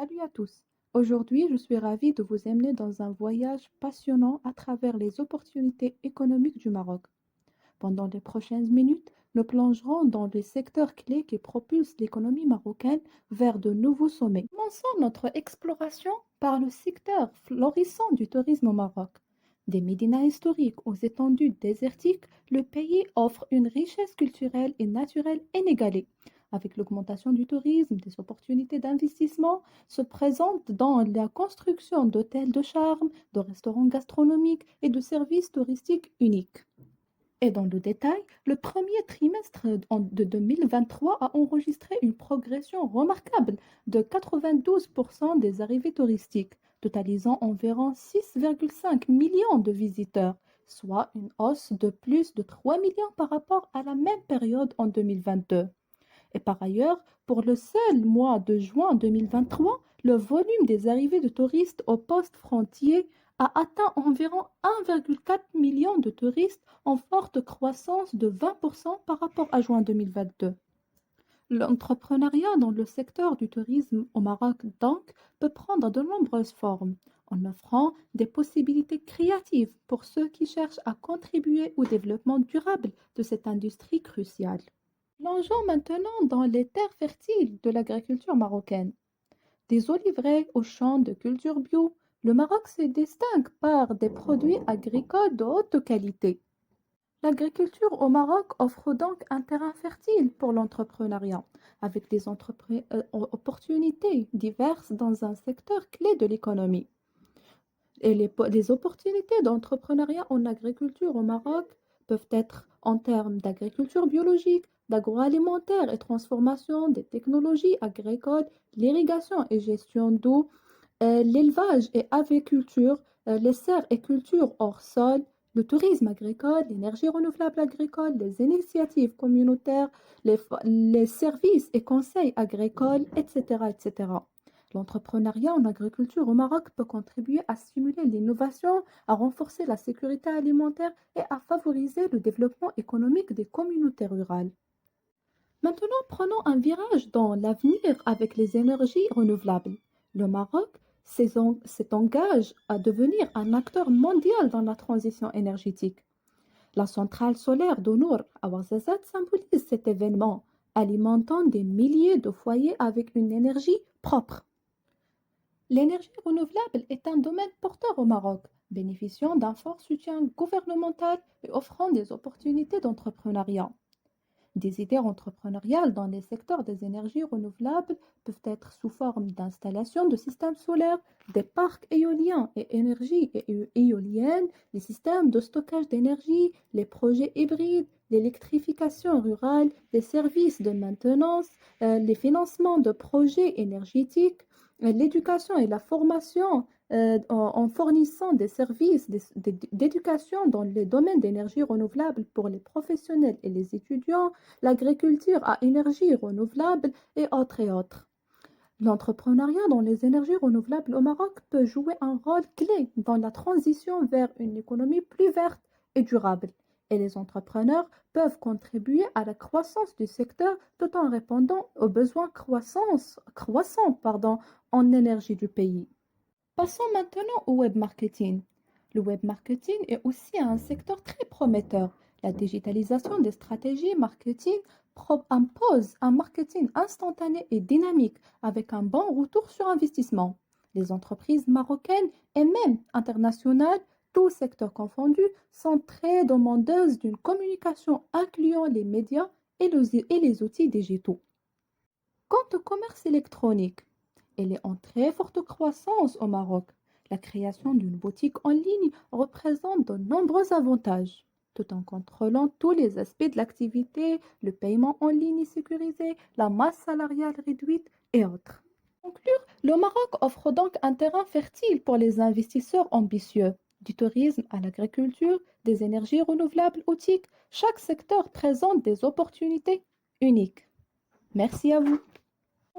Salut à tous. Aujourd'hui, je suis ravie de vous emmener dans un voyage passionnant à travers les opportunités économiques du Maroc. Pendant les prochaines minutes, nous plongerons dans les secteurs clés qui propulsent l'économie marocaine vers de nouveaux sommets. Commençons notre exploration par le secteur florissant du tourisme au Maroc. Des médinas historiques aux étendues désertiques, le pays offre une richesse culturelle et naturelle inégalée. Avec l'augmentation du tourisme, des opportunités d'investissement se présentent dans la construction d'hôtels de charme, de restaurants gastronomiques et de services touristiques uniques. Et dans le détail, le premier trimestre de 2023 a enregistré une progression remarquable de 92% des arrivées touristiques, totalisant environ 6,5 millions de visiteurs, soit une hausse de plus de 3 millions par rapport à la même période en 2022. Et par ailleurs, pour le seul mois de juin 2023, le volume des arrivées de touristes au poste frontier a atteint environ 1,4 million de touristes en forte croissance de 20% par rapport à juin 2022. L'entrepreneuriat dans le secteur du tourisme au Maroc, donc, peut prendre de nombreuses formes, en offrant des possibilités créatives pour ceux qui cherchent à contribuer au développement durable de cette industrie cruciale. Plongeons maintenant dans les terres fertiles de l'agriculture marocaine. Des oliveraies aux champs de culture bio, le Maroc se distingue par des produits agricoles de haute qualité. L'agriculture au Maroc offre donc un terrain fertile pour l'entrepreneuriat, avec des opportunités diverses dans un secteur clé de l'économie. Et les opportunités d'entrepreneuriat en agriculture au Maroc peuvent être en termes d'agriculture biologique, d'agroalimentaire et transformation des technologies agricoles, l'irrigation et gestion d'eau, l'élevage et aviculture, les serres et cultures hors sol, le tourisme agricole, l'énergie renouvelable agricole, les initiatives communautaires, les services et conseils agricoles, etc., etc. L'entrepreneuriat en agriculture au Maroc peut contribuer à stimuler l'innovation, à renforcer la sécurité alimentaire et à favoriser le développement économique des communautés rurales. Maintenant, prenons un virage dans l'avenir avec les énergies renouvelables. Le Maroc s'engage à devenir un acteur mondial dans la transition énergétique. La centrale solaire d'Onour à Ouarzazate symbolise cet événement, alimentant des milliers de foyers avec une énergie propre. L'énergie renouvelable est un domaine porteur au Maroc, bénéficiant d'un fort soutien gouvernemental et offrant des opportunités d'entrepreneuriat. Des idées entrepreneuriales dans les secteurs des énergies renouvelables peuvent être sous forme d'installation de systèmes solaires, des parcs éoliens et énergie éolienne, les systèmes de stockage d'énergie, les projets hybrides, l'électrification rurale, les services de maintenance, les financements de projets énergétiques, l'éducation et la formation en fournissant des services d'éducation dans les domaines d'énergie renouvelable pour les professionnels et les étudiants, l'agriculture à énergie renouvelable et autres et autres. L'entrepreneuriat dans les énergies renouvelables au Maroc peut jouer un rôle clé dans la transition vers une économie plus verte et durable. Et les entrepreneurs peuvent contribuer à la croissance du secteur tout en répondant aux besoins croissants en énergie du pays. Passons maintenant au web marketing. Le web marketing est aussi un secteur très prometteur. La digitalisation des stratégies marketing impose un marketing instantané et dynamique avec un bon retour sur investissement. Les entreprises marocaines et même internationales, tous secteurs confondus, sont très demandeuses d'une communication incluant les médias et les outils digitaux. Quant au commerce électronique, elle est en très forte croissance au Maroc. La création d'une boutique en ligne représente de nombreux avantages, tout en contrôlant tous les aspects de l'activité, le paiement en ligne sécurisé, la masse salariale réduite et autres. Pour conclure, le Maroc offre donc un terrain fertile pour les investisseurs ambitieux. Du tourisme à l'agriculture, des énergies renouvelables aux TIC, chaque secteur présente des opportunités uniques. Merci à vous.